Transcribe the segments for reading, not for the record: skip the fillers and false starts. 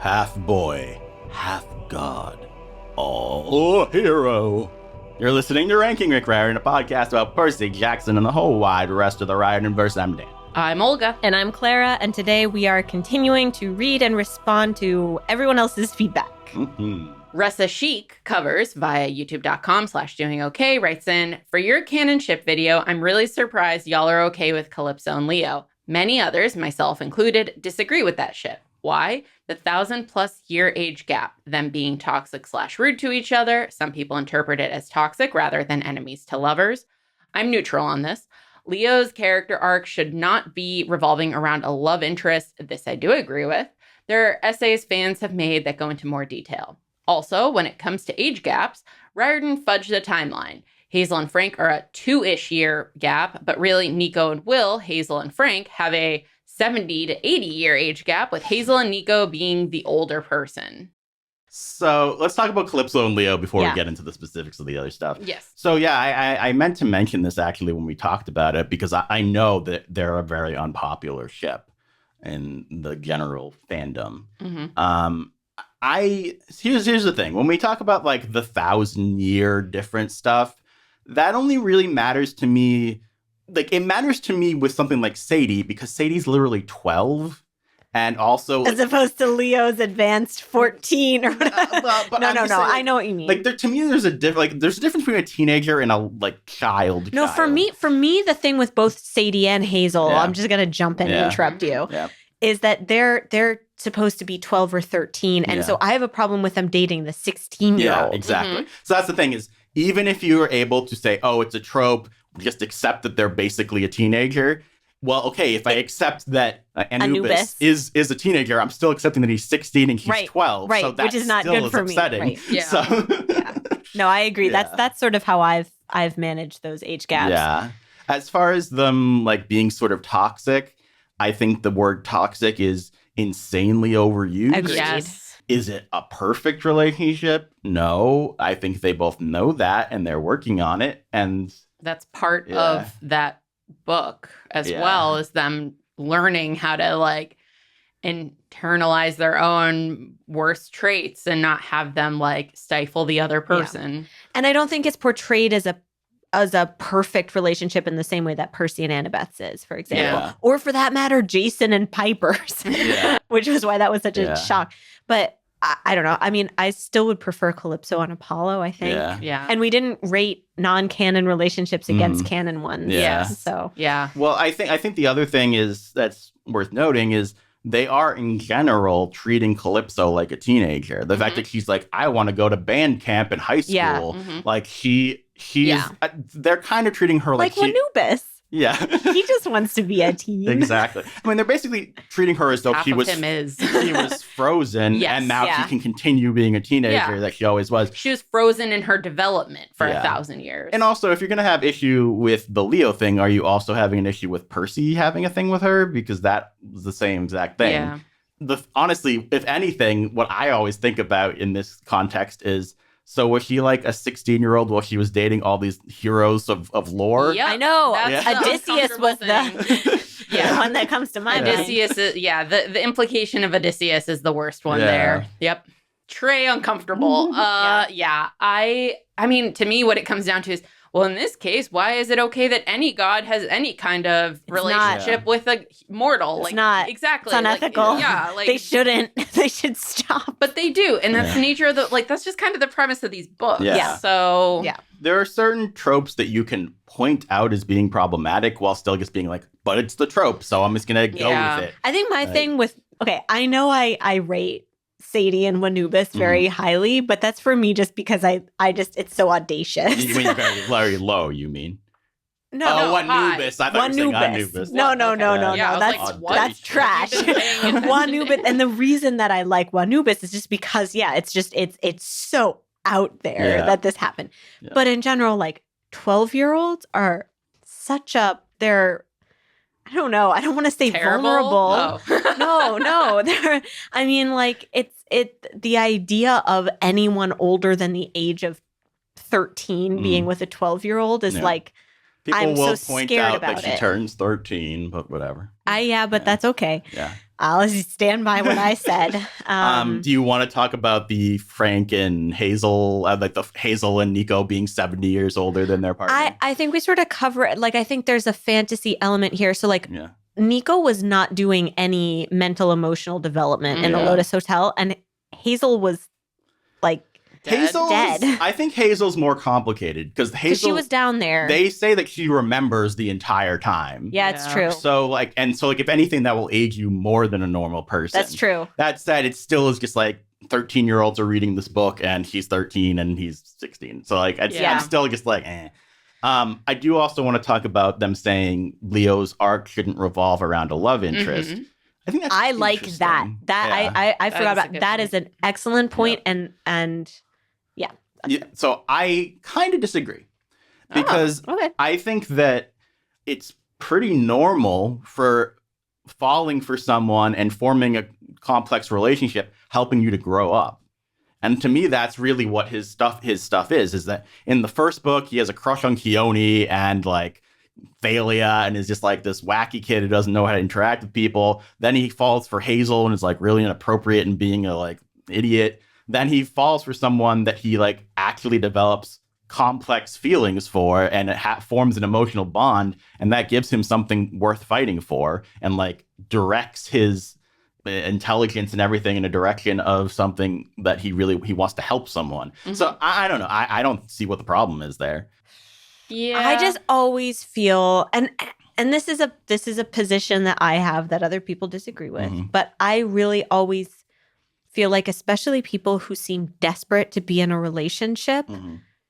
half boy, half god, all hero. You're listening to Ranking Rick Riordan, a podcast about Percy Jackson and the whole wide rest of the Riordanverse. I'm Dan. I'm Olga. And I'm Clara, and today we are continuing to read and respond to everyone else's feedback. Ressa Sheik covers via youtube.com/DoingOK writes in, for your canon ship video, I'm really surprised y'all are okay with Calypso and Leo. Many others, myself included, disagree with that ship. Why? The 1,000+ year age gap, them being toxic/rude to each other. Some people interpret it as toxic rather than enemies to lovers. I'm neutral on this. Leo's character arc should not be revolving around a love interest. This I do agree with. There are essays fans have made that go into more detail. Also, when it comes to age gaps, Riordan fudged the timeline. Hazel and Frank are a 2-ish year gap, but really Nico and Will, Hazel and Frank, have a 70 to 80 year age gap, with Hazel and Nico being the older person. So let's talk about Calypso and Leo before we get into the specifics of the other stuff. Yes. So I meant to mention this actually when we talked about it, because I know that they're a very unpopular ship in the general fandom. Mm-hmm. Here's the thing. When we talk about like the 1,000-year different stuff, that only really matters to me. Like, it matters to me with something like Sadie, because Sadie's literally 12. And also, as opposed to Leo's advanced 14 or whatever. No. I know what you mean. Like, to me, there's a difference between a teenager and a child. No, for me, the thing with both Sadie and Hazel, I'm just gonna jump in and interrupt you. Is that they're supposed to be 12 or 13, and so I have a problem with them dating the 16-year-old. Yeah, exactly. Mm-hmm. So that's the thing is, even if you are able to say, oh, it's a trope, just accept that they're basically a teenager. Well, okay, if I accept that Anubis is a teenager, I'm still accepting that he's 16 and he's 12. Right, so that which is not still good for me. Upsetting. Right. Yeah. So, No, I agree. Yeah. That's sort of how I've managed those age gaps. Yeah. As far as them like being sort of toxic, I think the word toxic is insanely overused. Agreed. Yes. Is it a perfect relationship? No. I think they both know that and they're working on it. And That's part of that book as well, as them learning how to like internalize their own worst traits and not have them like stifle the other person. And I don't think it's portrayed as a perfect relationship in the same way that Percy and Annabeth's is, for example. Or for that matter, Jason and Piper's, which was why that was such a shock. But I don't know. I mean, I still would prefer Calypso on Apollo, I think. Yeah. And we didn't rate non-canon relationships against canon ones. Yeah. So. Yeah. Well, I think the other thing is that's worth noting is they are in general treating Calypso like a teenager. The fact that she's like, I want to go to band camp in high school. Yeah. Like she's they're kind of treating her like Anubis. Yeah. He just wants to be a teen. Exactly. I mean, they're basically treating her as though she was frozen, and now she can continue being a teenager that she always was. She was frozen in her development for 1,000 years. And also, if you're going to have issue with the Leo thing, are you also having an issue with Percy having a thing with her? Because that was the same exact thing. Yeah. Honestly, if anything, what I always think about in this context is, so was she like a 16-year-old while she was dating all these heroes of lore? Yeah, I know. Odysseus was the one that comes to mind. Odysseus is, the implication of Odysseus is the worst one there. Yep. Trey uncomfortable. I mean, to me, what it comes down to is, well, in this case, why is it okay that any god has any kind of relationship with a mortal? It's not. Exactly. It's unethical. They shouldn't. They should stop. But they do. And that's the nature of that's just kind of the premise of these books. Yeah. So. Yeah. There are certain tropes that you can point out as being problematic while still just being like, but it's the trope, so I'm just going to go with it. I think my thing with, I know I rate Sadie and Wanubis very highly, but that's for me just because I just, it's so audacious. You mean very, very low, you mean? No, Wanubis. I thought you were saying Anubis. No. That's trash. Wanubis, and the reason that I like Wanubis is just because, it's so out there that this happened. Yeah. But in general, like 12-year-olds are they're, I don't know. I don't want to say terrible. Vulnerable. Oh. No. They're, I mean, like it's the idea of anyone older than the age of 13 being with a 12-year-old is like People I'm will so point scared out that about she it. turns 13, but whatever. But that's okay. Yeah. I'll stand by what I said. Do you want to talk about the Frank and Hazel, like the Hazel and Nico being 70 years older than their partner? I think we sort of cover it. Like, I think there's a fantasy element here. So, like, Nico was not doing any mental emotional development in the Lotus Hotel, and Hazel was like dead. I think Hazel's more complicated because Hazel, she was down there. They say that she remembers the entire time. Yeah, it's true. So if anything, that will age you more than a normal person. That's true. That said, it still is just like 13-year-olds are reading this book, and he's 13 and he's 16. So I'm still just like, eh. I do also want to talk about them saying Leo's arc shouldn't revolve around a love interest. Mm-hmm. I think that's I like that. I forgot about that. That is an excellent point, and so I kind of disagree because I think that it's pretty normal for falling for someone and forming a complex relationship, helping you to grow up. And to me, that's really what his stuff is that in the first book, he has a crush on Keone and like Thalia and is just like this wacky kid who doesn't know how to interact with people. Then he falls for Hazel and is like really inappropriate and being a like idiot. Then he falls for someone that he like actually develops complex feelings for, and it forms an emotional bond, and that gives him something worth fighting for, and like directs his intelligence and everything in a direction of something that he wants to help someone. Mm-hmm. So I don't know. I don't see what the problem is there. Yeah, I just always feel, and this is a position that I have that other people disagree with, but I really always feel like, especially people who seem desperate to be in a relationship,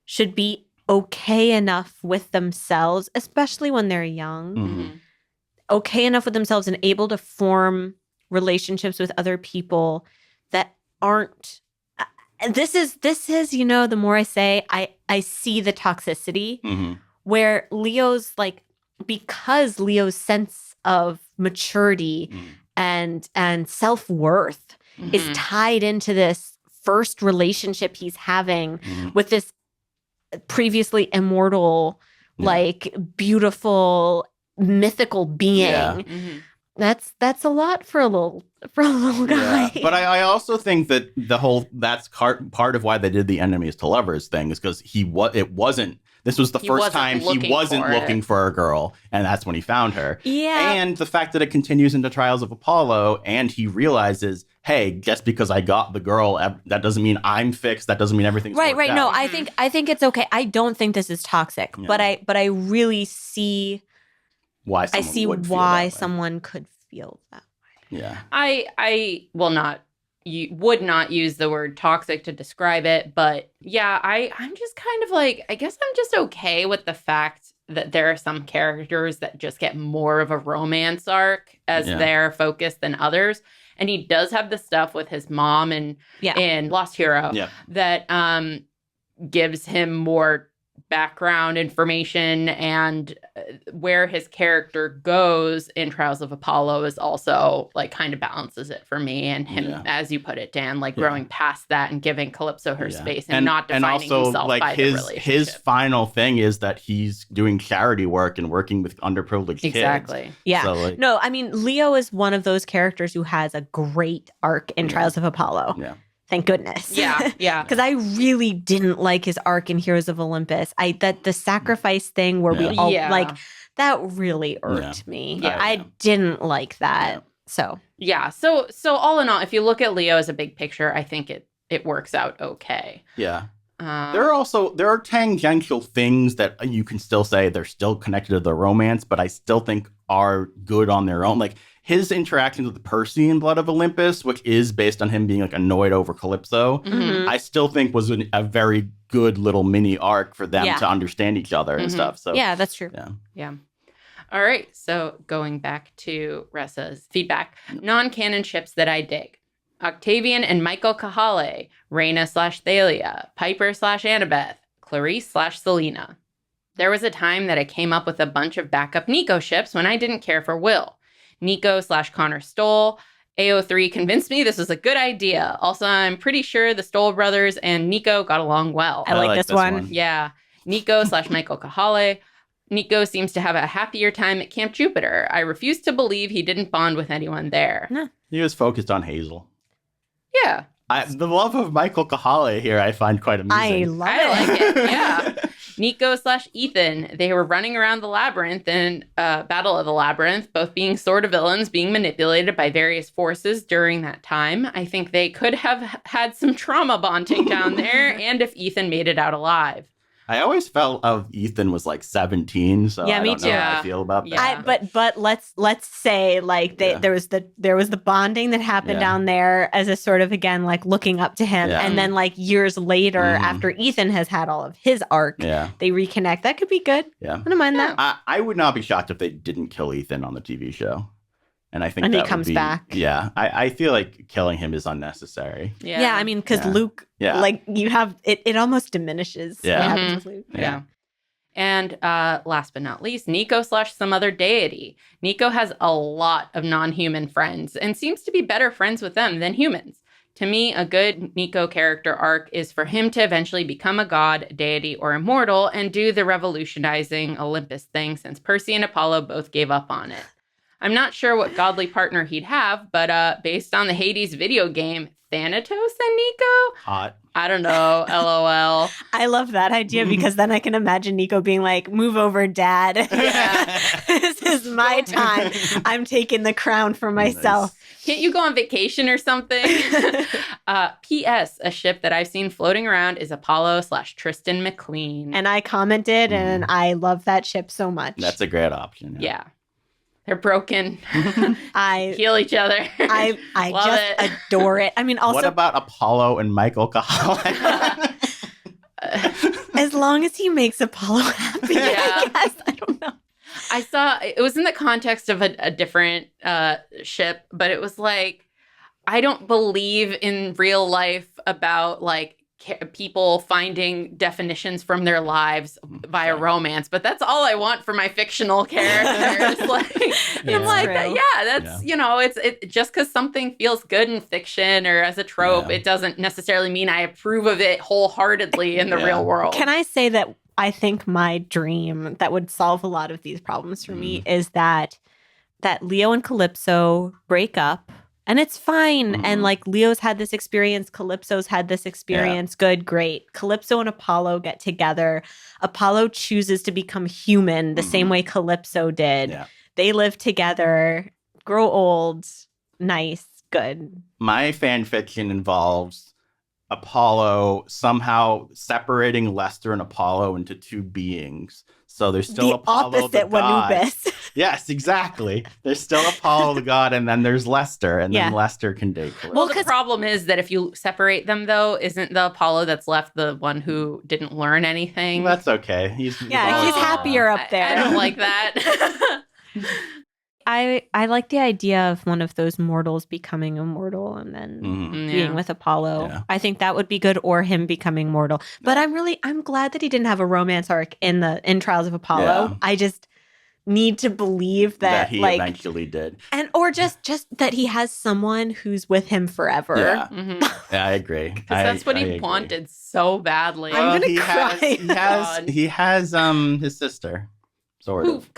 should be okay enough with themselves, especially when they're young, okay enough with themselves and able to form relationships with other people that aren't. This is the more I say, I see the toxicity where Leo's like, because Leo's sense of maturity and self-worth is tied into this first relationship he's having with this previously immortal, like beautiful, mythical being. That's a lot for a little guy. But I also think that that's part of why they did the enemies to lovers thing is because this was the first time he wasn't looking for a girl, and that's when he found her. Yeah. And the fact that it continues into Trials of Apollo, and he realizes, hey, just because I got the girl, that doesn't mean I'm fixed. That doesn't mean everything's right. out. No, I think it's okay. I don't think this is toxic, but I really see why someone could feel that way. Yeah. I will not. You would not use the word toxic to describe it, but yeah, I'm just kind of like, I guess I'm just okay with the fact that there are some characters that just get more of a romance arc as their focus than others. And he does have the stuff with his mom and Lost Hero that gives him more background information, and where his character goes in Trials of Apollo is also like kind of balances it for me, and him, as you put it, Dan, like growing past that and giving Calypso her space and not defining himself like by the relationship. His final thing is that he's doing charity work and working with underprivileged kids. Yeah. So, no, I mean, Leo is one of those characters who has a great arc in Trials of Apollo. Yeah. Thank goodness. Yeah. Because I really didn't like his arc in Heroes of Olympus. The sacrifice thing where we all like, that really irked me. Yeah. I didn't like that. So all in all, if you look at Leo as a big picture, I think it works out okay. Yeah. There are tangential things that you can still say they're still connected to the romance, but I still think are good on their own. Like his interactions with Percy in Blood of Olympus, which is based on him being like annoyed over Calypso, I still think was a very good little mini arc for them to understand each other and stuff. So yeah, that's true. Yeah. All right. So going back to Ressa's feedback, non-canon ships that I dig. Octavian and Michael Kahale, Reyna/Thalia, Piper/Annabeth, Clarice/Selena. There was a time that I came up with a bunch of backup Nico ships when I didn't care for Will. Nico/Connor Stoll. AO3 convinced me this was a good idea. Also, I'm pretty sure the Stoll brothers and Nico got along well. I like this one. Yeah. Nico/Michael Kahale. Nico seems to have a happier time at Camp Jupiter. I refuse to believe he didn't bond with anyone there. No. He was focused on Hazel. Yeah. The love of Michael Kahala here I find quite amusing. I love it. I like it. Yeah. Nico/Ethan, they were running around the labyrinth in Battle of the Labyrinth, both being sort of villains, being manipulated by various forces during that time. I think they could have had some trauma bonding down there, and if Ethan made it out alive. I always felt of Ethan was like 17, so Yeah, I me don't know too. how I feel about that. Yeah. But let's say like there was the bonding that happened down there as a sort of, again, like looking up to him, and then like years later after Ethan has had all of his arc, they reconnect. That could be good. Yeah, I don't mind that. I would not be shocked if they didn't kill Ethan on the TV show. And I think and that he comes would be, back. Yeah, I feel like killing him is unnecessary. Yeah, I mean, because Luke, like you have it almost diminishes what happens with Luke. Yeah. And last but not least, Nico/some other deity. Nico has a lot of non-human friends and seems to be better friends with them than humans. To me, a good Nico character arc is for him to eventually become a god, deity, or immortal and do the revolutionizing Olympus thing, since Percy and Apollo both gave up on it. I'm not sure what godly partner he'd have, but based on the Hades video game, Thanatos and Nico? Hot. I don't know, LOL. I love that idea because then I can imagine Nico being like, move over, dad. This is my time. I'm taking the crown for myself. Nice. Can't you go on vacation or something? P.S. A ship that I've seen floating around is Apollo/Tristan McLean. And I commented, and I love that ship so much. That's a great option. Yeah. They're broken. I heal each other. I Love just it. adore it. I mean, also, what about Apollo and Michael Kahala? as long as he makes Apollo happy, I guess. I don't know. I saw, it was in the context of a different ship, but it was like, I don't believe in real life about like people finding definitions from their lives via romance, but that's all I want for my fictional characters. Like, I'm like, that's you know, it's just because something feels good in fiction or as a trope, it doesn't necessarily mean I approve of it wholeheartedly in the real world. Can I say that I think my dream that would solve a lot of these problems for me is that Leo and Calypso break up. And it's fine. And like Leo's had this experience. Calypso's had this experience. Good, great. Calypso and Apollo get together. Apollo chooses to become human the same way Calypso did. Yeah. They live together, grow old, nice, good. My fan fiction involves Apollo somehow separating Lester and Apollo into two beings. So there's still the Apollo opposite the god. Wanubis. Yes, exactly. There's still Apollo the god, and then there's Lester, and then Lester can date Calypso. Well, the problem is that if you separate them, though, isn't the Apollo that's left the one who didn't learn anything? That's okay. He's happier up there. I don't like that. I like the idea of one of those mortals becoming immortal and then being with Apollo. Yeah. I think that would be good, or him becoming mortal. But I'm glad that he didn't have a romance arc in Trials of Apollo. Yeah. I just need to believe that he like eventually did. And or just that he has someone who's with him forever. Yeah. Yeah, I agree. Because that's what he wanted so badly. I'm gonna cry. He has his sister. Sort Who of.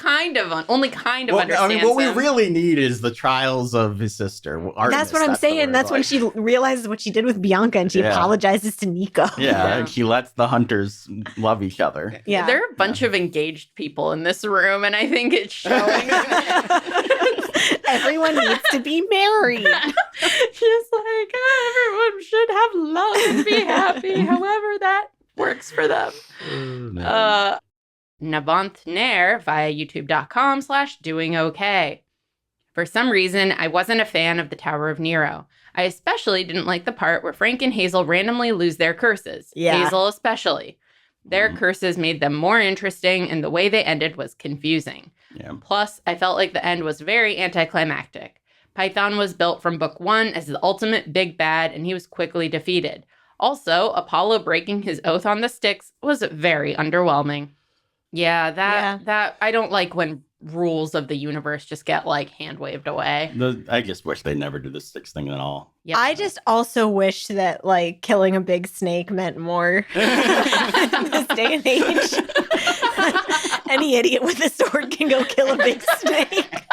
only kind of understands I mean, what him. we really need is the trials of his sister. Artemis, that's what I'm saying. That's when she realizes what she did with Bianca and she apologizes to Nico. Yeah, and she lets the hunters love each other. Yeah. There are a bunch of engaged people in this room, and I think it's showing. Everyone needs to be married. Just like, everyone should have love and be happy, however that works for them. Nabant Nair via youtube.com/DoingOK. For some reason, I wasn't a fan of the Tower of Nero. I especially didn't like the part where Frank and Hazel randomly lose their curses. Yeah. Hazel especially. Their curses made them more interesting, and the way they ended was confusing. Yeah. Plus, I felt like the end was very anticlimactic. Python was built from book 1 as the ultimate big bad, and he was quickly defeated. Also, Apollo breaking his oath on the Styx was very underwhelming. Yeah, that I don't like when rules of the universe just get like hand waved away. I just wish they never do the Styx thing at all. Yep. I just also wish that like killing a big snake meant more in this day and age. Any idiot with a sword can go kill a big snake.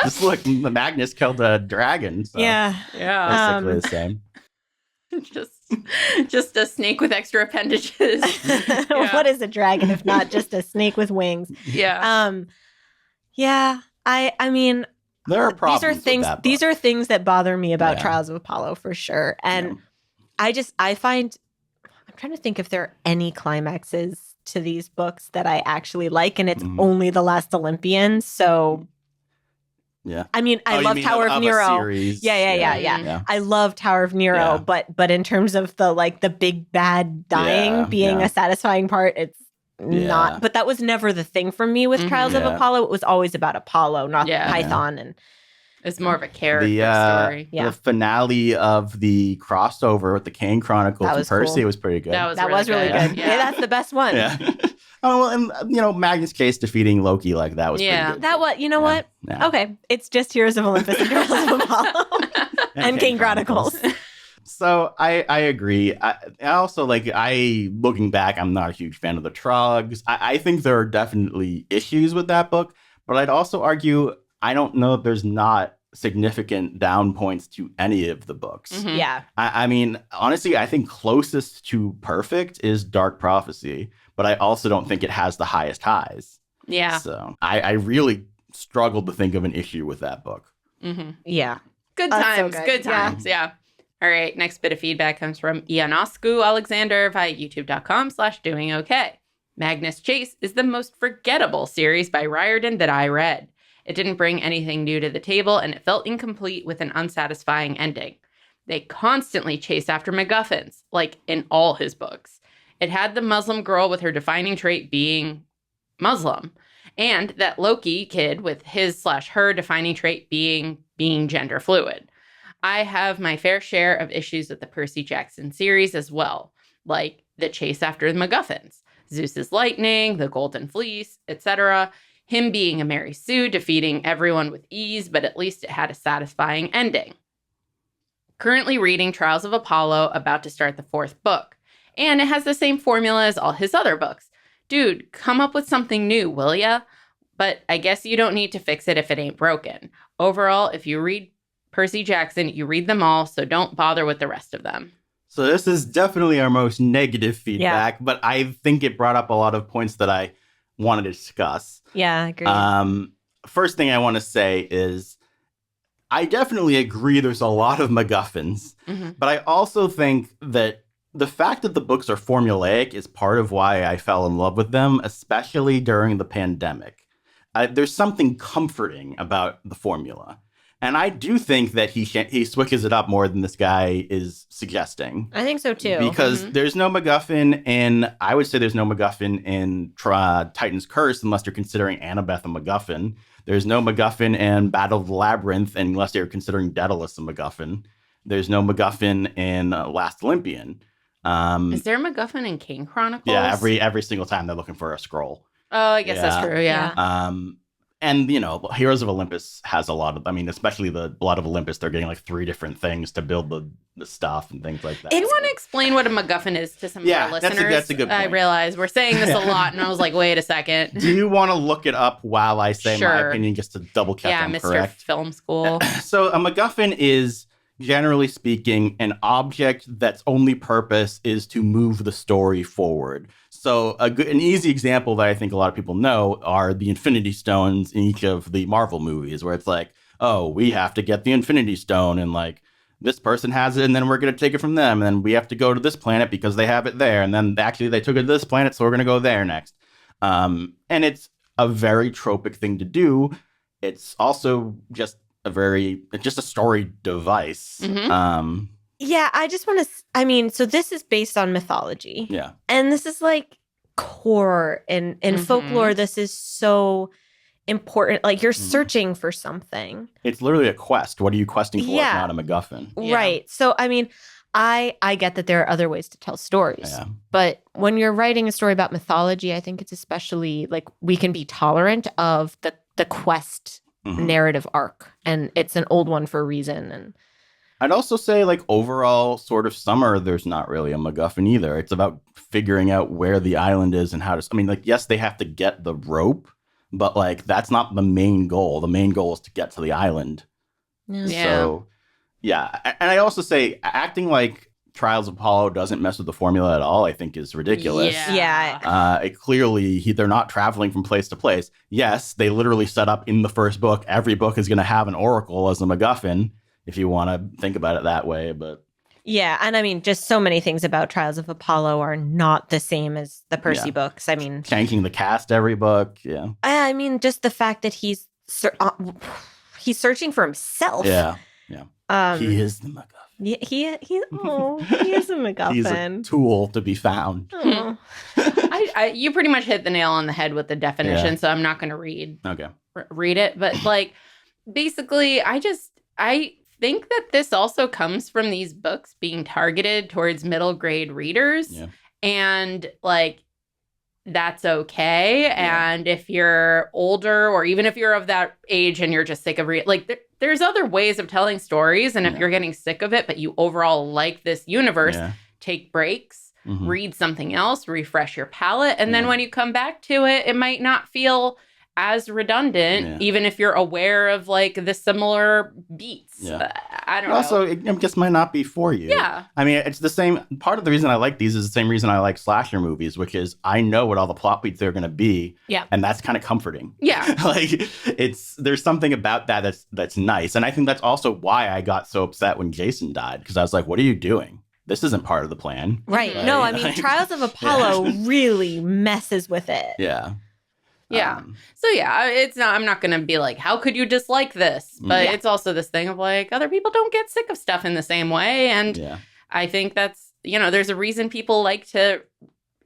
Just look, Magnus killed a dragon. So Yeah. basically the same. Just a snake with extra appendages. What is a dragon if not just a snake with wings? Yeah. Yeah. I mean, there are problems. These are things that bother me about Trials of Apollo for sure. And I'm trying to think if there are any climaxes to these books that I actually like, and it's only The Last Olympian. So yeah. I mean, I love Tower of Nero. Yeah. I love Tower of Nero, but in terms of the big bad dying being a satisfying part, it's not. But that was never the thing for me with Trials of Apollo. It was always about Apollo, not Python. And it's more of a character story. The finale of the crossover with the Kane Chronicles and Percy was pretty good. That was really good. Yeah, that's the best one. Yeah. Oh, well, and Magnus Case defeating Loki like that was pretty good. That was, what? Yeah. Okay, it's just Heroes of Olympus and Trials of Apollo and Kane Chronicles. So I agree. I also looking back, I'm not a huge fan of the Trogs. I think there are definitely issues with that book, but I'd also argue I don't know if there's not significant down points to any of the books. Mm-hmm. Yeah. I mean, honestly, I think closest to perfect is Dark Prophecy, but I also don't think it has the highest highs. Yeah. So I really struggled to think of an issue with that book. Mm-hmm. Yeah. Good times. So good times. Yeah. All right. Next bit of feedback comes from Ionescu Alexander via youtube.com/DoingOK. Magnus Chase is the most forgettable series by Riordan that I read. It didn't bring anything new to the table, and it felt incomplete with an unsatisfying ending. They constantly chased after MacGuffins, like in all his books. It had the Muslim girl with her defining trait being Muslim, and that Loki kid with his/her defining trait being gender fluid. I have my fair share of issues with the Percy Jackson series as well, like the chase after the MacGuffins, Zeus's lightning, the golden fleece, etc., him being a Mary Sue, defeating everyone with ease, but at least it had a satisfying ending. Currently reading Trials of Apollo, about to start the 4th book. And it has the same formula as all his other books. Dude, come up with something new, will ya? But I guess you don't need to fix it if it ain't broken. Overall, if you read Percy Jackson, you read them all, so don't bother with the rest of them. So this is definitely our most negative feedback, but I think it brought up a lot of points that I want to discuss. Yeah, I agree. First thing I want to say is I definitely agree there's a lot of MacGuffins, but I also think that the fact that the books are formulaic is part of why I fell in love with them, especially during the pandemic. There's something comforting about the formula. And I do think that he switches it up more than this guy is suggesting. I think so, too. Because there's no MacGuffin I would say there's no MacGuffin in Titan's Curse unless you're considering Annabeth a MacGuffin. There's no MacGuffin in Battle of the Labyrinth unless you're considering Daedalus a MacGuffin. There's no MacGuffin in Last Olympian. Is there a MacGuffin in Kane Chronicles? Yeah, every single time they're looking for a scroll. Oh, I guess that's true, yeah. And, Heroes of Olympus has a lot of, especially the Blood of Olympus, they're getting 3 different things to build the stuff and things like that. Do you want to explain what a MacGuffin is to some of our listeners? That's a good point. I realize we're saying this a lot, and I was like, wait a second. Do you want to look it up while I say my opinion, just to double check I'm correct? Mr. Film School. So a MacGuffin is, generally speaking, an object that's only purpose is to move the story forward. So an easy example that I think a lot of people know are the Infinity Stones in each of the Marvel movies, where it's like, oh, we have to get the Infinity Stone, and this person has it, and then we're going to take it from them, and then we have to go to this planet because they have it there, and then actually they took it to this planet, so we're going to go there next. And it's a very tropic thing to do. It's also just a story device. Yeah, I just want to, so this is based on mythology. Yeah. And this is core in folklore. This is so important. You're searching for something. It's literally a quest. What are you questing for if not a MacGuffin? Yeah. Right. So, I get that there are other ways to tell stories. Yeah. But when you're writing a story about mythology, I think it's especially we can be tolerant of the quest narrative arc. And it's an old one for a reason. And I'd also say, like, overall sort of summer, there's not really a MacGuffin either. It's about figuring out where the island is and how to... I mean, like, yes, they have to get the rope, but, like, that's not the main goal. The main goal is to get to the island. Yeah. So, yeah. And I also say acting like Trials of Apollo doesn't mess with the formula at all, I think is ridiculous. Yeah. It clearly, they're not traveling from place to place. Yes, they literally set up in the first book, every book is going to have an oracle as a MacGuffin, if you want to think about it that way. But yeah, and I mean, just so many things about Trials of Apollo are not the same as the Percy books. I mean, tanking the cast every book. Yeah. I mean, just the fact that he's searching for himself. Yeah. Yeah. He is the MacGuffin. He is a MacGuffin. He's a tool to be found. Oh. You pretty much hit the nail on the head with the definition, so I'm not going to read it. But like, basically, I think that this also comes from these books being targeted towards middle grade readers. Yeah. And like, that's okay. Yeah. And if you're older, or even if you're of that age and you're just sick of reading, like there's other ways of telling stories. And if you're getting sick of it, but you overall like this universe, take breaks, read something else, refresh your palette. And then when you come back to it, it might not feel as redundant, even if you're aware of like the similar beats. I don't know. Also, it just might not be for you. Yeah. I mean, it's the same. Part of the reason I like these is the same reason I like slasher movies, which is I know what all the plot beats are going to be. Yeah. And that's kind of comforting. Yeah. Like, there's something about that that's nice. And I think that's also why I got so upset when Jason died, because I was like, what are you doing? This isn't part of the plan. Right. No, I mean, Trials of Apollo really messes with it. Yeah. Yeah. So yeah, it's not, I'm not going to be like, how could you dislike this? But it's also this thing of like, other people don't get sick of stuff in the same way. And I think that's, there's a reason people like to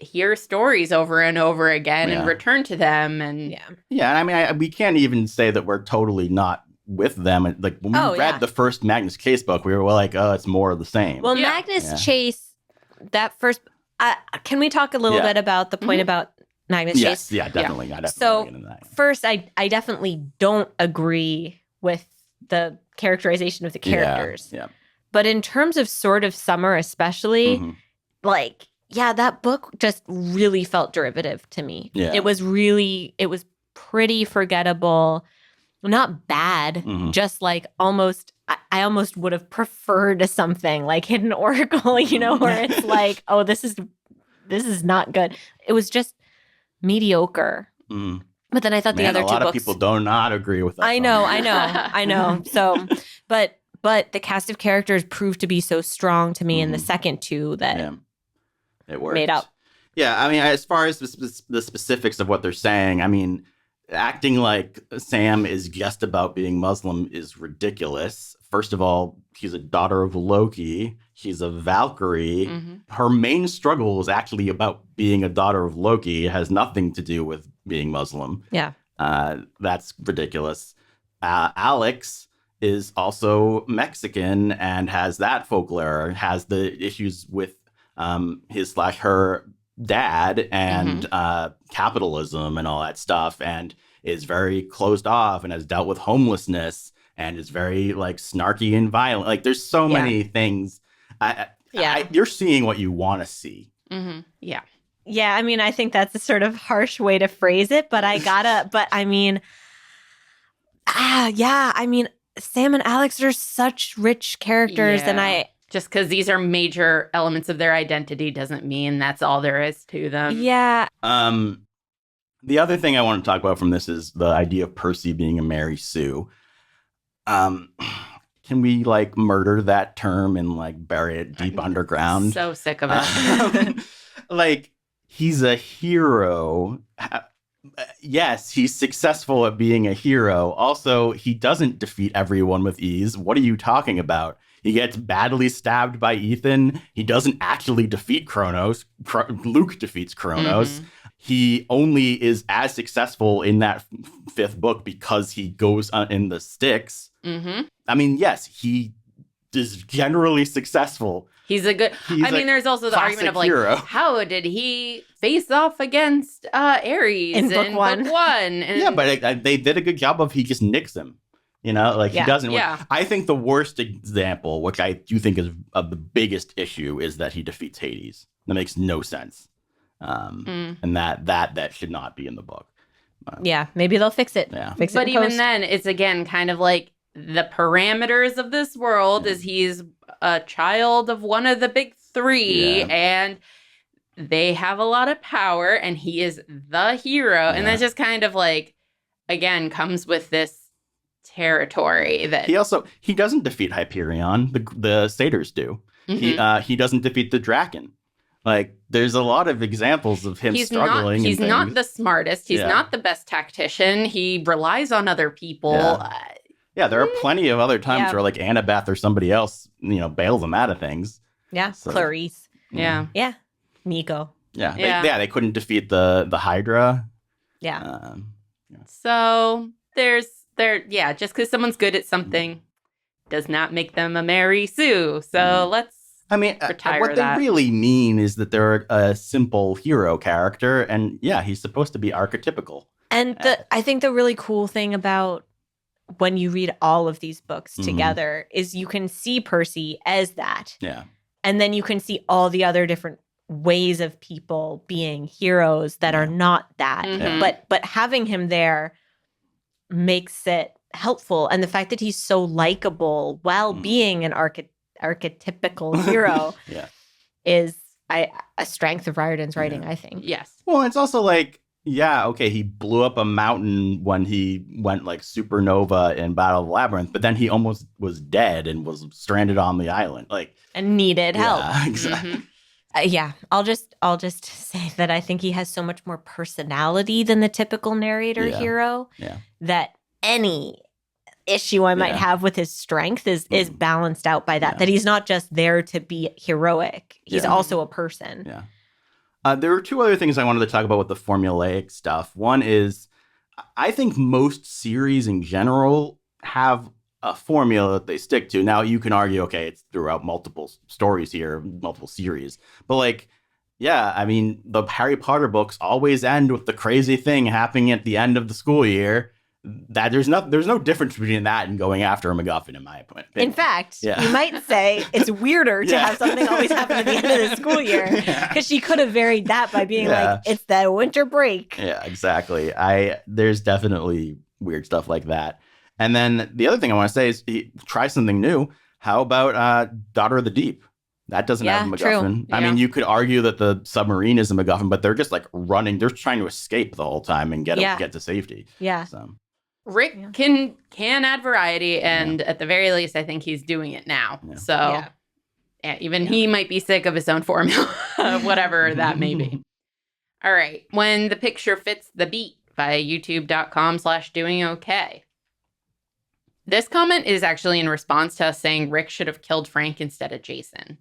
hear stories over and over again and return to them. And and I mean, we can't even say that we're totally not with them. Like when we read the first Magnus Chase book, we were like, oh, it's more of the same. Well, Magnus Chase, that first, can we talk a little bit about the point about Magnus Chase? Yeah, definitely. Yeah. I definitely get into that. First, I definitely don't agree with the characterization of the characters. Yeah. But in terms of Sword of Summer, especially, like, that book just really felt derivative to me. Yeah. It was pretty forgettable. Not bad, just like almost, I almost would have preferred something like Hidden Oracle, where it's like, oh, this is not good. It was just mediocre. But then I thought the other two books... a lot of people do not agree with that. I know. So, but the cast of characters proved to be so strong to me in the second two that it worked. Made up. Yeah, I mean, as far as the specifics of what they're saying, I mean, acting like Sam is just about being Muslim is ridiculous. First of all, she's a daughter of Loki. She's a Valkyrie. Her main struggle is actually about being a daughter of Loki. It has nothing to do with being Muslim. Yeah. That's ridiculous. Alex is also Mexican and has that folklore, has the issues with her dad and capitalism and all that stuff, and is very closed off and has dealt with homelessness and is very like snarky and violent. Like there's so many things. You're seeing what you want to see. Yeah. Yeah, I mean, I think that's a sort of harsh way to phrase it, but I mean, Sam and Alex are such rich characters, and just because these are major elements of their identity doesn't mean that's all there is to them. Yeah. The other thing I want to talk about from this is the idea of Percy being a Mary Sue. Can we like murder that term and like bury it deep underground? So sick of it. Like he's a hero. Yes, he's successful at being a hero. Also, he doesn't defeat everyone with ease. What are you talking about? He gets badly stabbed by Ethan. He doesn't actually defeat Kronos. Luke defeats Kronos. He only is as successful in that fifth book because he goes in the Styx. I mean, yes, he is generally successful. He's a good... there's also the argument of like, hero. How did he face off against Ares in book one? And but they did a good job of he just nicks him. You know, like Yeah. he doesn't. Yeah. I think the worst example, which I do think is of the biggest issue, is that he defeats Hades. That makes no sense, and that should not be in the book. Yeah, maybe they'll fix it. Yeah. Fix it But in even post. then, it's again kind of like the parameters of this world is he's a child of one of the big three, and they have a lot of power, and he is the hero, and that just kind of like again comes with this territory that he doesn't defeat Hyperion. The satyrs do. He doesn't defeat the Draken. Like there's a lot of examples of him struggling. He's not the smartest. He's not the best tactician. He relies on other people. Yeah, there are plenty of other times where like Annabeth or somebody else, bails him out of things. Yeah, so, Clarice. Yeah. Nico. Yeah. They couldn't defeat the Hydra. Yeah. So just because someone's good at something does not make them a Mary Sue. So let's retire what that. they really mean is that they're a simple hero character, and he's supposed to be archetypical. And I think the really cool thing about when you read all of these books together is you can see Percy as that. Yeah. And then you can see all the other different ways of people being heroes that are not that. But having him there makes it helpful. And the fact that he's so likable while being an archetypical hero is a strength of Riordan's writing, I think. Yes. Well, it's also like, he blew up a mountain when he went like supernova in Battle of the Labyrinth, but then he almost was dead and was stranded on the island, and needed help. Exactly. I'll just say that I think he has so much more personality than the typical narrator hero that any issue I might have with his strength is balanced out by that he's not just there to be heroic. He's also a person. Yeah. There were two other things I wanted to talk about with the formulaic stuff. One is, I think most series in general have a formula that they stick to. Now, you can argue, it's throughout multiple stories here, multiple series. But the Harry Potter books always end with the crazy thing happening at the end of the school year. That there's no difference between that and going after a MacGuffin, in my opinion. In fact, you might say it's weirder to have something always happen at the end of the school year, because she could have varied that by being like, it's the winter break. Yeah, exactly. There's definitely weird stuff like that. And then the other thing I want to say is try something new. How about Daughter of the Deep? That doesn't have a MacGuffin. True. I mean, you could argue that the submarine is a MacGuffin, but they're just like running. They're trying to escape the whole time and get to safety. Yeah. So. Rick can add variety, and at the very least, I think he's doing it now. Yeah. So he might be sick of his own formula, whatever that may be. All right. When the picture fits the beat via youtube.com/DoingOK. This comment is actually in response to us saying Rick should have killed Frank instead of Jason.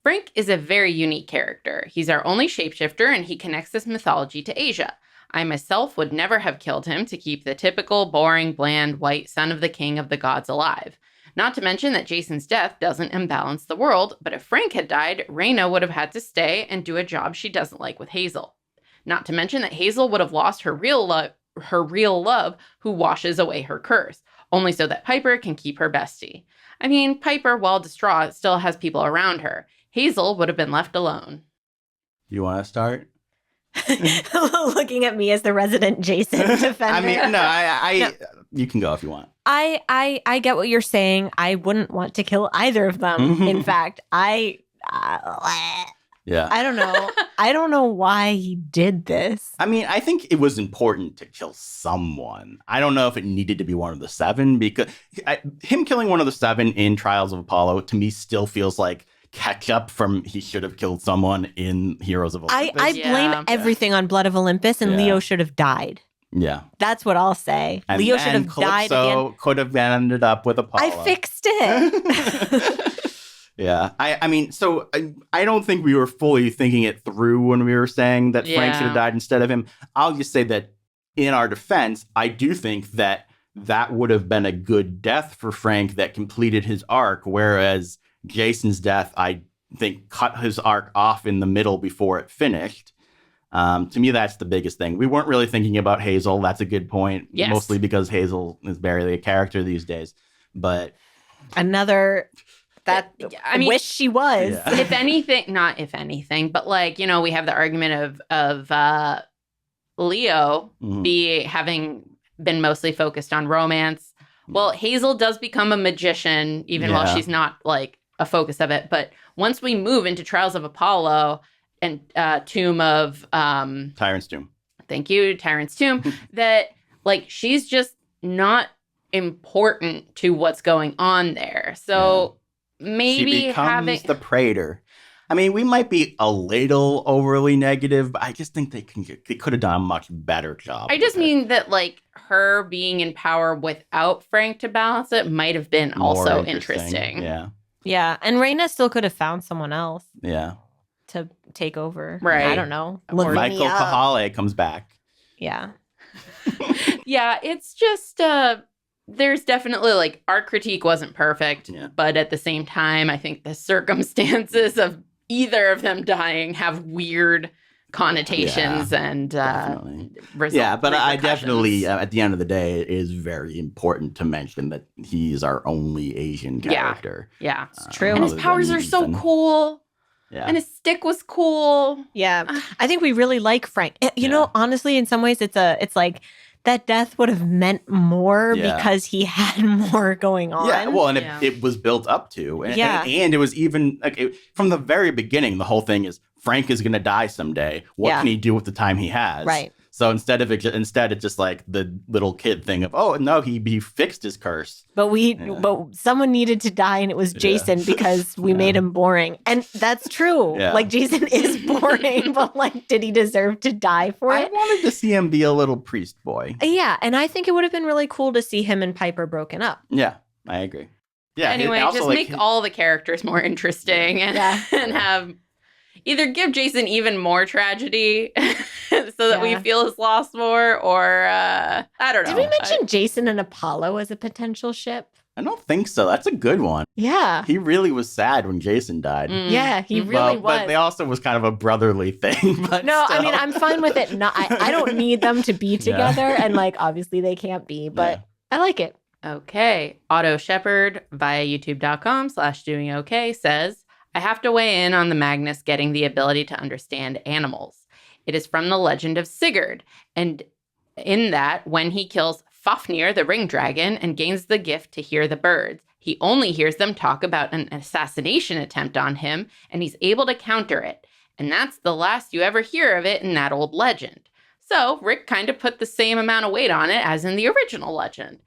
Frank is a very unique character. He's our only shapeshifter, and he connects this mythology to Asia. I myself would never have killed him to keep the typical, boring, bland, white son of the king of the gods alive. Not to mention that Jason's death doesn't imbalance the world, but if Frank had died, Raina would have had to stay and do a job she doesn't like with Hazel. Not to mention that Hazel would have lost her real love, who washes away her curse, only so that Piper can keep her bestie. I mean, Piper, while distraught, still has people around her. Hazel would have been left alone. You want to start? Looking at me as the resident Jason defender. I mean, no. You can go if you want. I get what you're saying. I wouldn't want to kill either of them. In fact, I don't know. I don't know why he did this. I mean, I think it was important to kill someone. I don't know if it needed to be one of the seven, because him killing one of the seven in Trials of Apollo to me still feels like catch up from he should have killed someone in Heroes of Olympus. I blame everything on Blood of Olympus, and Leo should have died. Yeah. That's what I'll say. And Leo should have died again. Calypso could have ended up with Apollo. I fixed it. Yeah. I mean, so I don't think we were fully thinking it through when we were saying that Frank should have died instead of him. I'll just say that in our defense, I do think that would have been a good death for Frank that completed his arc, whereas Jason's death, I think, cut his arc off in the middle before it finished. To me, that's the biggest thing. We weren't really thinking about Hazel. That's a good point. Yes. Mostly because Hazel is barely a character these days. But another that I wish she was. Yeah. If anything, not if anything, but like, you know, we have the argument of Leo having been mostly focused on romance. Well, Hazel does become a magician, even while she's not like a focus of it. But once we move into Trials of Apollo and Tomb of Tyrant's Tomb. Thank you, Tyrant's Tomb, that like she's just not important to what's going on there. So maybe she becomes the praetor. I mean, we might be a little overly negative, but I just think they could have done a much better job. I just mean that like her being in power without Frank to balance it might have been More also interesting. Yeah, and Raina still could have found someone else. Yeah. To take over. Right. I don't know. Or Michael Kahale comes back. Yeah. Yeah, it's just there's definitely like our critique wasn't perfect, but at the same time, I think the circumstances of either of them dying have weird connotations and but I definitely at the end of the day, it is very important to mention that he's our only Asian character. Yeah, it's true. And his powers are so cool. Yeah. And his stick was cool. Yeah. I think we really like Frank. You know, honestly, in some ways, it's like that death would have meant more because he had more going on. Yeah, well, and it was built up to. And, and it was even, like, from the very beginning, the whole thing is Frank is going to die someday. What can he do with the time he has? Right. So instead it's just like the little kid thing of, oh, no, he fixed his curse. But someone needed to die, and it was Jason because we made him boring. And that's true. Yeah. Like, Jason is boring, but like, did he deserve to die for it? I wanted to see him be a little priest boy. Yeah, and I think it would have been really cool to see him and Piper broken up. Yeah, I agree. Yeah. Anyway, just make all the characters more interesting and have either give Jason even more tragedy so that we feel his loss more, or I don't know. Did we mention Jason and Apollo as a potential ship? I don't think so. That's a good one. Yeah. He really was sad when Jason died. Yeah, he really was. But they also was kind of a brotherly thing. But no, still. I mean, I'm fine with it. I don't need them to be together. And like, obviously they can't be, but I like it. Okay. Otto Shepard via youtube.com/DoingOK says, I have to weigh in on the Magnus getting the ability to understand animals. It is from the legend of Sigurd, and in that, when he kills Fafnir, the ring dragon, and gains the gift to hear the birds, he only hears them talk about an assassination attempt on him, and he's able to counter it. And that's the last you ever hear of it in that old legend. So Rick kind of put the same amount of weight on it as in the original legend.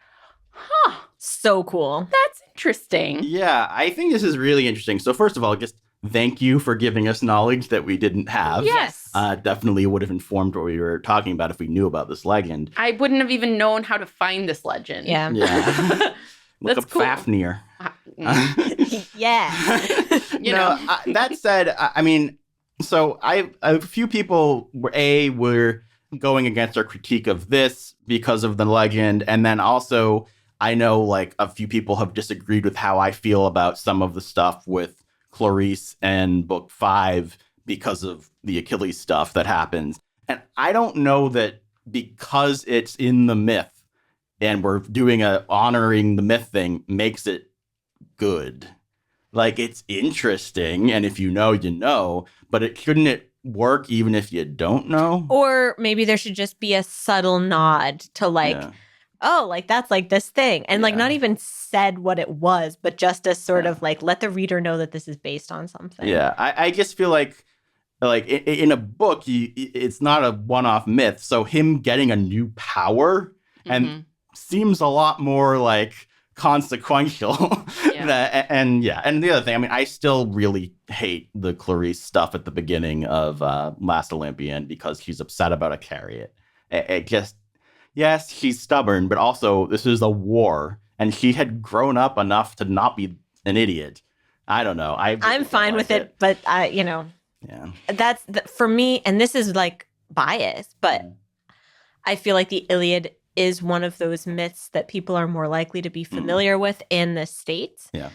Huh. So cool. That's interesting. Yeah, I think this is really interesting. So first of all, just thank you for giving us knowledge that we didn't have. Yes. Definitely would have informed what we were talking about if we knew about this legend. I wouldn't have even known how to find this legend. Yeah. Look up cool. Fafnir. Yeah. That said, I mean, so a few people were going against our critique of this because of the legend, and then also I know like a few people have disagreed with how I feel about some of the stuff with Clarice and Book 5 because of the Achilles stuff that happens. And I don't know that because it's in the myth and we're doing a honoring the myth thing makes it good. Like, it's interesting, and if you know, you know, but shouldn't it work even if you don't know? Or maybe there should just be a subtle nod to like, oh, like that's like this thing. And like not even said what it was, but just a sort of like let the reader know that this is based on something. Yeah, I just feel like in a book, it's not a one-off myth. So him getting a new power and seems a lot more like consequential. And the other thing, I mean, I still really hate the Clarice stuff at the beginning of Last Olympian because she's upset about a chariot. It just, yes, she's stubborn, but also this is a war, and she had grown up enough to not be an idiot. I don't know. I'm fine with it, but that's for me, and this is like bias, but I feel like the Iliad is one of those myths that people are more likely to be familiar with in the States. Yeah.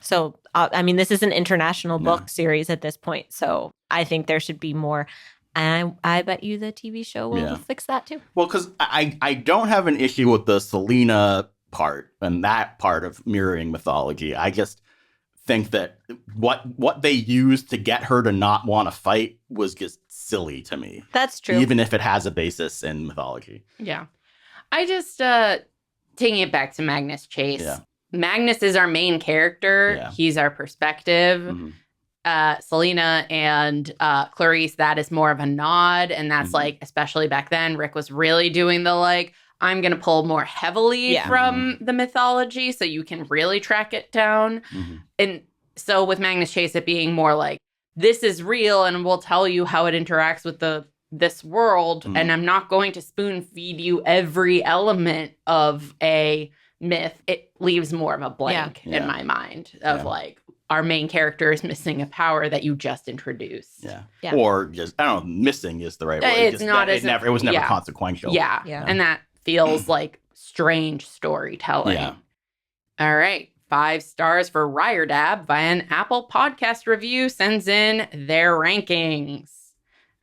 So, I mean, this is an international book series at this point, so I think there should be more. And I bet you the TV show will fix that too. Well, because I don't have an issue with the Selena part and that part of mirroring mythology. I just think that what they used to get her to not want to fight was just silly to me. That's true. Even if it has a basis in mythology. Yeah. I just, taking it back to Magnus Chase. Yeah. Magnus is our main character. Yeah. He's our perspective. Mm-hmm. Selena and Clarice, that is more of a nod. And that's like, especially back then, Rick was really doing the like, I'm going to pull more heavily from the mythology so you can really track it down. Mm-hmm. And so with Magnus Chase, it being more like, this is real and we'll tell you how it interacts with this world. Mm-hmm. And I'm not going to spoon feed you every element of a myth. It leaves more of a blank in my mind of like, our main character is missing a power that you just introduced. Yeah. Or just, I don't know, missing is the right word. It's not it was never consequential. Yeah. And that feels like strange storytelling. Yeah. All right. 5 stars for Riordab via an Apple Podcast review sends in their rankings.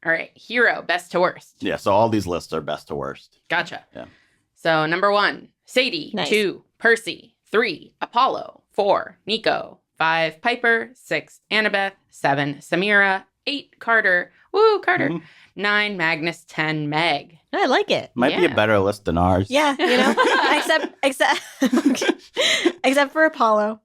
All right. Hero, best to worst. Yeah. So all these lists are best to worst. Gotcha. Yeah. So number 1, Sadie. Nice. 2, Percy. 3, Apollo. 4, Nico. 5, Piper. 6, Annabeth. 7, Samira. 8, Carter. Woo, Carter. Mm-hmm. 9, Magnus. 10, Meg. I like it. Might be a better list than ours. Yeah, you know, except for Apollo.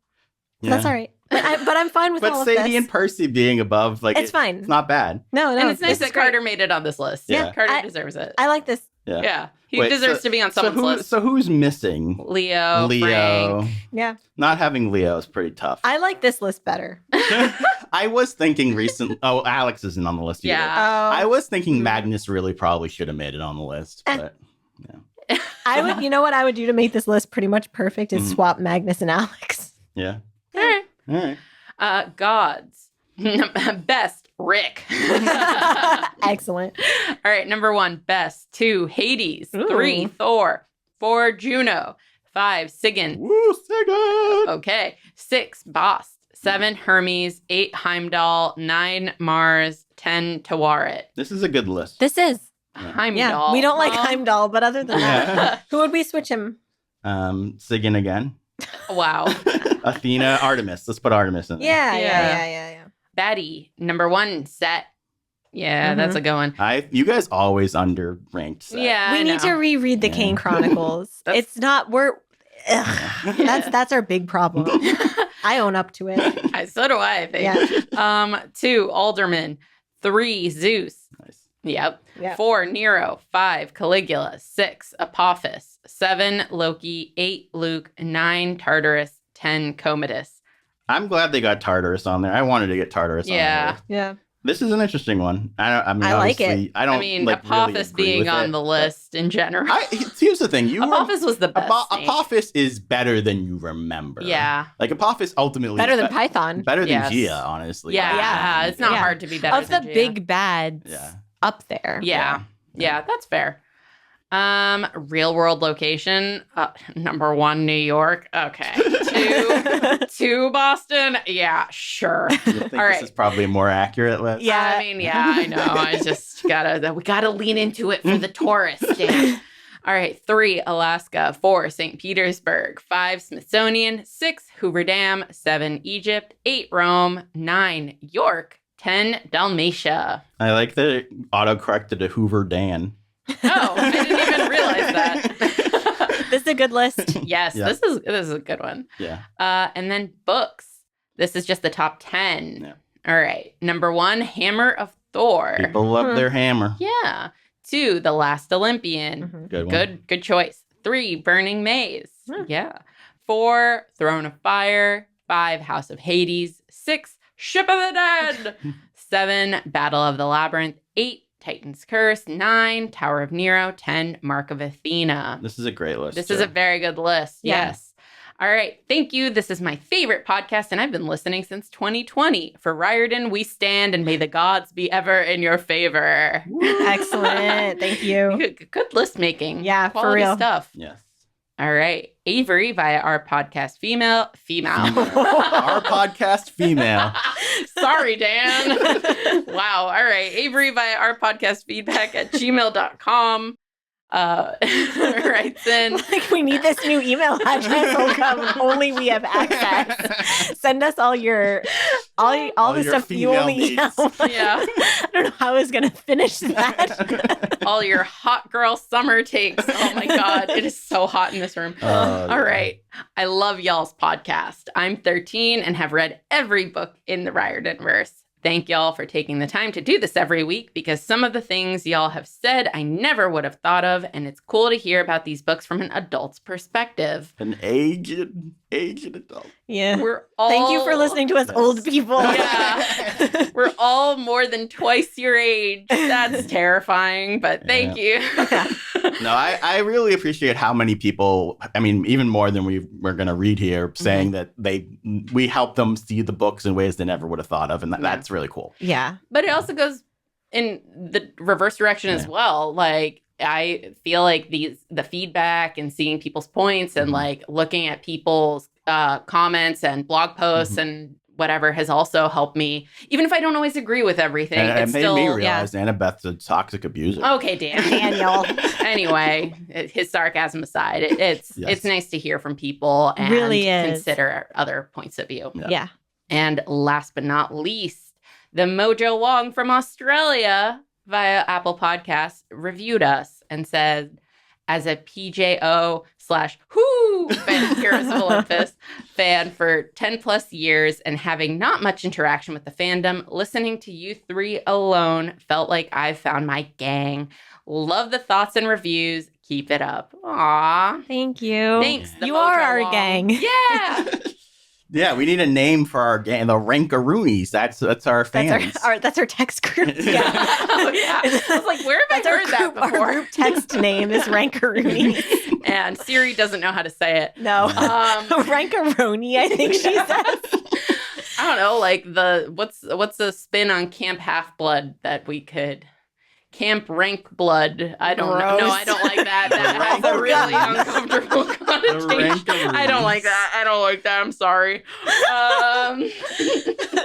Yeah. That's all right. But I'm fine with all of this. But Sadie and Percy being above, like, it's fine. It's not bad. No. And it's nice that Carter made it on this list. Yeah. Carter deserves it. I like this. Yeah. He deserves to be on someone's list. So who's missing? Leo. Frank. Yeah. Not having Leo is pretty tough. I like this list better. I was thinking recently. Oh, Alex isn't on the list either. Yeah. I was thinking Magnus really probably should have made it on the list, but yeah. I would. You know what I would do to make this list pretty much perfect is swap Magnus and Alex. Yeah. All right. Gods. Best, Rick. Excellent. All right, number 1, best. 2, Hades. Ooh. 3, Thor. 4, Juno. 5, Sigyn. Woo, Sigyn! Okay. 6, Bast. 7, Hermes. 8, Heimdall. 9, Mars. 10, Tawaret. This is a good list. This is. Heimdall. Yeah, we don't like Heimdall, but other than that, who would we switch him? Sigyn again. Wow. Athena, Artemis. Let's put Artemis in there. Yeah. Baddie. Number 1, Set. Yeah, that's a good one. You guys always underranked Set. Yeah, we need to reread the Kane Chronicles. It's not. That's our big problem. I own up to it. So do I think. Yeah. 2, Alderman. 3, Zeus. Nice. Yep. 4, Nero. 5, Caligula. 6, Apophis. 7, Loki. 8, Luke. 9, Tartarus. 10, Commodus. I'm glad they got Tartarus on there. I wanted to get Tartarus on there. Yeah. This is an interesting one. I like it. I mean, like, Apophis really being on the list in general. Here's the thing. Apophis was the best. Apophis is better than you remember. Yeah. Like, Apophis ultimately better than Python. Better than Gia, honestly. Yeah. It's not hard to be better of than the Gia. big bads up there. Yeah, that's fair. Real world location. Number 1, New York. Okay. 2, Boston. Yeah, sure. I think this is probably a more accurate list. Yeah, I mean, I know. I just we gotta lean into it for the tourist. Dan. All right, 3, Alaska. 4, St. Petersburg. 5, Smithsonian. 6, Hoover Dam. 7, Egypt. 8, Rome. 9, York. 10, Dalmatia. I like that it auto-corrected to Hoover Dan. Oh, I didn't even realize that. This is a good list. Yes, this is a good one. Yeah. And then books. This is just the top 10. Yeah. All right. Number 1, Hammer of Thor. People love their hammer. Yeah. 2, The Last Olympian. Good one. Good choice. 3, Burning Maze. Yeah. 4, Throne of Fire. 5, House of Hades. 6, Ship of the Dead. 7, Battle of the Labyrinth. 8, Titan's Curse. 9, Tower of Nero. 10, Mark of Athena. This is a great list. This is a very good list. Yeah. Yes. All right. Thank you. This is my favorite podcast, and I've been listening since 2020. For Riordan, we stand, and may the gods be ever in your favor. Excellent. Thank you. Good list making. Yeah, Quality for real. stuff. Yes. All right. Avery via our podcast female. Our podcast female. Sorry, Dan. Wow. All right. Avery via our podcast feedback at gmail.com. Writes in. Like, we need this new email address, Olga. Only we have access. Send us all the stuff you only know. Yeah. I don't know how I was going to finish that. All your hot girl summer takes. Oh my God. It is so hot in this room. All right. I love y'all's podcast. I'm 13 and have read every book in the Riordanverse. Thank y'all for taking the time to do this every week because some of the things y'all have said I never would have thought of, and it's cool to hear about these books from an adult's perspective. An aged adult. Yeah. Thank you for listening to us old people. Yeah. We're all more than twice your age. That's terrifying, but thank you. No, I really appreciate how many people, I mean, even more than we're going to read here, saying that we help them see the books in ways they never would have thought of. And that's really cool. Yeah. But it also goes in the reverse direction as well. Like, I feel like the feedback and seeing people's points and like looking at people's comments and blog posts and whatever has also helped me, even if I don't always agree with everything. And made me realize Annabeth's a toxic abuser. Okay, Daniel. Anyway, his sarcasm aside, it's nice to hear from people and really consider other points of view. Yeah. And last but not least, the Mojo Wong from Australia via Apple Podcasts reviewed us and said, as a PJO / fan, Heroes of Olympus fan for 10 plus years and having not much interaction with the fandom, listening to you three alone felt like I found my gang. Love the thoughts and reviews. Keep it up. Aw. Thank you. Thanks. You are our gang. Yeah. Yeah, we need a name for our gang, the Rankaroonies. That's our fans. That's our text group. Yeah. Oh, yeah. I was like, where have I heard that before? Our group text name is Rankaroonies. And Siri doesn't know how to say it. No. Rankaroni, I think she says. I don't know, like what's the spin on Camp Half-Blood that we could... Camp Rank Blood. I don't know. No, I don't like that. That has a really uncomfortable connotation. I don't like that. I'm sorry.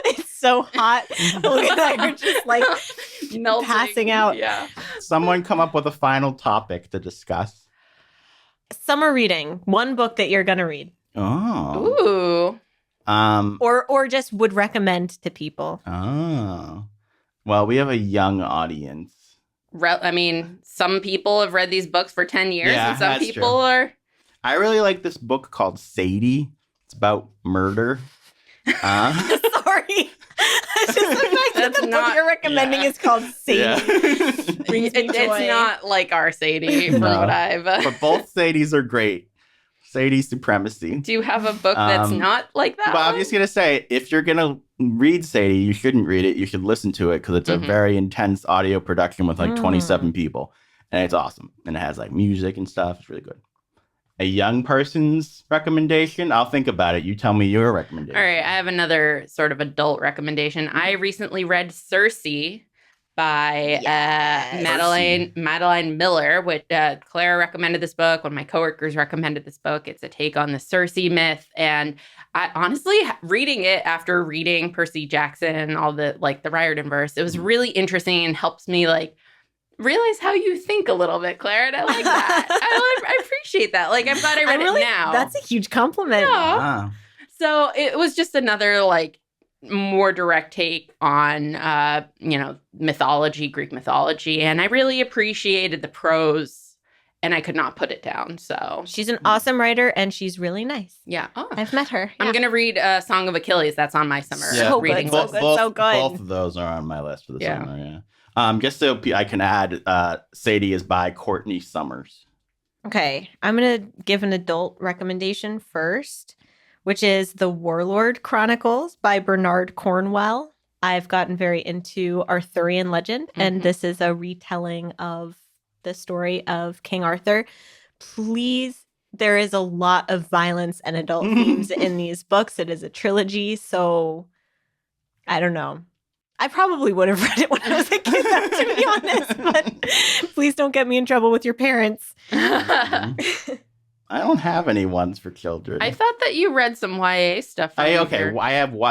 It's so hot. Olga and I are just like melting, passing out. Yeah. Someone come up with a final topic to discuss. Summer reading. One book that you're gonna read. Oh. Ooh. Or just would recommend to people. Oh. Well, we have a young audience. I mean, some people have read these books for 10 years, Yeah, and some that's people true. are... I really like this book called Sadie. It's about murder. Sorry. It's just the fact that the book you're recommending is called Sadie. Yeah. It's not like our Sadie, from what I've... But both Sadies are great. Sadie Supremacy. Do you have a book that's not like that? Well, I'm just going to say, if you're going to read Sadie, you shouldn't read it. You should listen to it because it's a very intense audio production with like 27 people. And it's awesome. And it has like music and stuff. It's really good. A young person's recommendation? I'll think about it. You tell me your recommendation. All right. I have another sort of adult recommendation. I recently read Circe by Madeline Miller. Clara recommended this book. One of my coworkers recommended this book. It's a take on the Circe myth. And I honestly, reading it after reading Percy Jackson, all the Riordanverse, it was really interesting and helps me realize how you think a little bit, Clara. And I like that. I appreciate that. I'm glad I read it now. That's a huge compliment. Yeah. Wow. So it was just another more direct take on mythology, Greek mythology, and I really appreciated the prose, and I could not put it down. So she's an awesome writer, and she's really nice. Yeah, I've met her. Yeah. I'm gonna read Song of Achilles. That's on my summer reading list. So good. Both of those are on my list for the summer. Yeah. Just so I can add, Sadie is by Courtney Summers. Okay, I'm gonna give an adult recommendation first, which is The Warlord Chronicles by Bernard Cornwell. I've gotten very into Arthurian legend, and this is a retelling of the story of King Arthur. Please, there is a lot of violence and adult themes in these books. It is a trilogy, so I don't know. I probably would have read it when I was a kid, to be honest, but please don't get me in trouble with your parents. I don't have any ones for children. I thought that you read some YA stuff. I have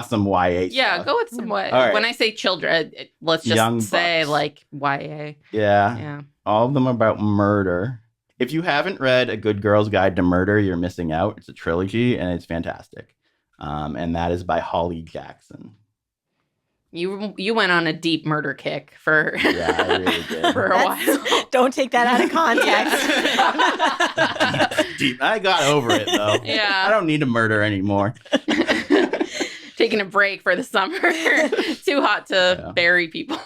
some YA Yeah, stuff. go with some YA. Right. When I say children, let's just Young say books. like YA. Yeah. All of them about murder. If you haven't read A Good Girl's Guide to Murder, you're missing out. It's a trilogy, and it's fantastic. And that is by Holly Jackson. You went on a deep murder kick for I really did. for a while. Don't take that out of context. Deep. I got over it, though. Yeah. I don't need to murder anymore. Taking a break for the summer. Too hot to bury people.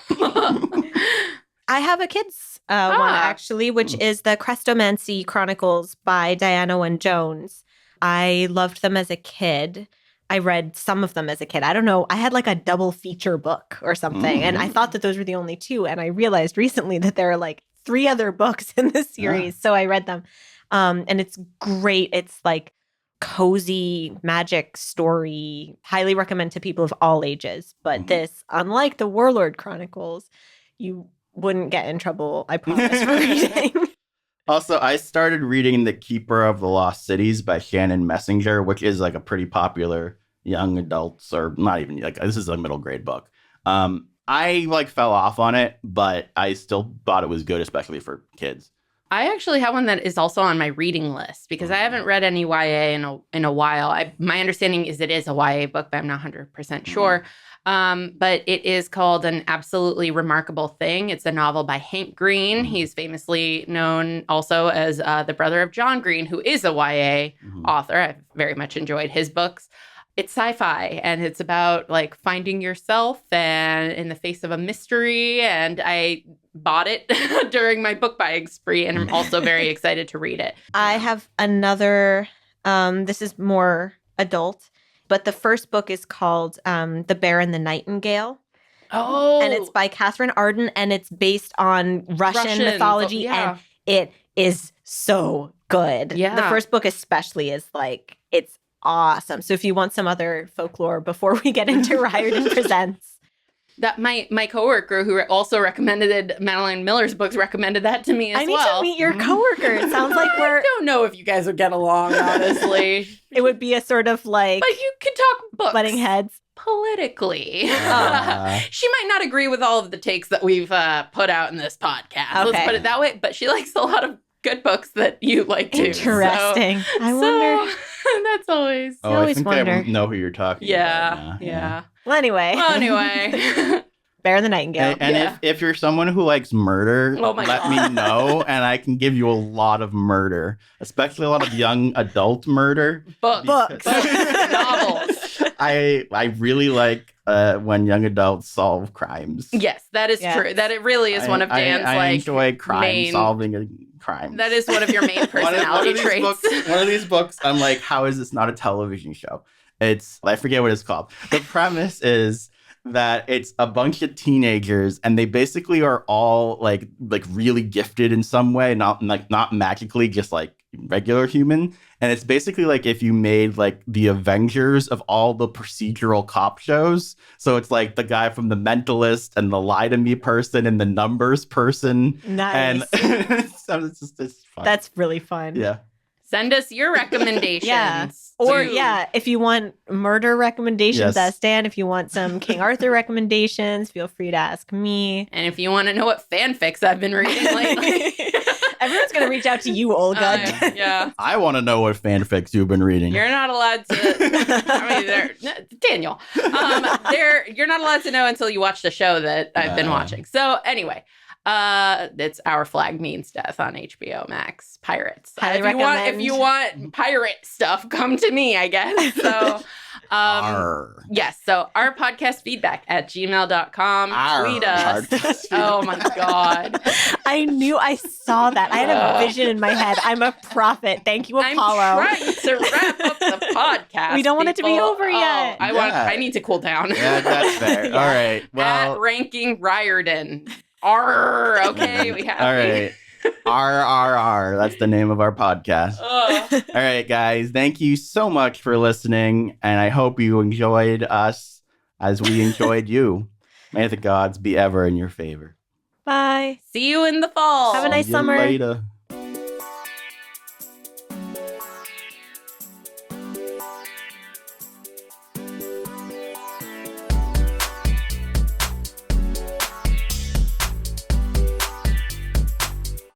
I have a kids one, actually, which is the Crestomancy Chronicles by Diana Wynne Jones. I loved them as a kid. I read some of them as a kid. I don't know. I had like a double feature book or something, and I thought that those were the only two. And I realized recently that there are like 3 other books in this series. So I read them. And it's great. It's like cozy magic story. Highly recommend to people of all ages. But this, unlike the Warlord Chronicles, you wouldn't get in trouble, I promise, for reading. Also, I started reading The Keeper of the Lost Cities by Shannon Messenger, which is like a pretty popular young adults, or not even like, this is a middle grade book. I like fell off on it, but I still thought it was good, especially for kids. I actually have one that is also on my reading list because I haven't read any YA in a while. My understanding is it is a YA book, but I'm not 100% sure. But it is called An Absolutely Remarkable Thing. It's a novel by Hank Green. He's famously known also as the brother of John Green, who is a YA author. I've very much enjoyed his books. It's sci-fi, and it's about like finding yourself and in the face of a mystery. And I bought it during my book buying spree, and I'm also very excited to read it. I have another, this is more adult, but the first book is called The Bear and the Nightingale. Oh. And it's by Catherine Arden, and it's based on Russian mythology, and it is so good. Yeah. The first book especially is like, it's awesome. So if you want some other folklore before we get into Riordan Presents. That my coworker who also recommended Madeline Miller's books recommended that to me as well. I need to meet your coworker. It sounds like I don't know if you guys would get along, honestly. It would be a sort of like... But you could talk books. Butting heads. Politically. She might not agree with all of the takes that we've put out in this podcast. Okay. Let's put it that way. But she likes a lot of good books that you like too. Interesting. So, I wonder. That's always. Oh, I think I know who you're talking about. Yeah. Well, anyway. Bear and the Nightingale. And if you're someone who likes murder, let me know, and I can give you a lot of murder, especially a lot of young adult murder. Books. Novels. I really like when young adults solve crimes. Yes, that is true. That it really is one of Dan's I like enjoy solving a crime. That is one of your main personality traits. One of these books, I'm like, how is this not a television show? I forget what it's called. The premise is that it's a bunch of teenagers, and they basically are all like really gifted in some way, not magically, just like regular human. And it's basically like if you made like the Avengers of all the procedural cop shows. So it's like the guy from The Mentalist and the Lie to Me person and the Numbers person. Nice. And so it's fun. That's really fun. Yeah. Send us your recommendations. Yeah. Or, if you want murder recommendations, ask Dan. If you want some King Arthur recommendations, feel free to ask me. And if you want to know what fanfics I've been reading lately. Everyone's going to reach out to you, Olga. Yeah. I want to know what fanfics you've been reading. You're not allowed to. Daniel. You're not allowed to know until you watch the show that I've been watching. So, anyway. It's Our Flag Means Death on HBO Max. Pirates. If you want pirate stuff, come to me, I guess. So, yes. So our podcast feedback at gmail.com. Tweet us. Oh my God. I saw that. I had a vision in my head. I'm a prophet. Thank you, Apollo. I'm trying to wrap up the podcast. We don't want it to be over yet. I need to cool down. Yeah, that's fair. All right. Well, at Ranking Riordan. Okay, we have all right. RRR. That's the name of our podcast. All right, guys. Thank you so much for listening, and I hope you enjoyed us as we enjoyed you. May the gods be ever in your favor. Bye. See you in the fall. Have a nice summer. Later.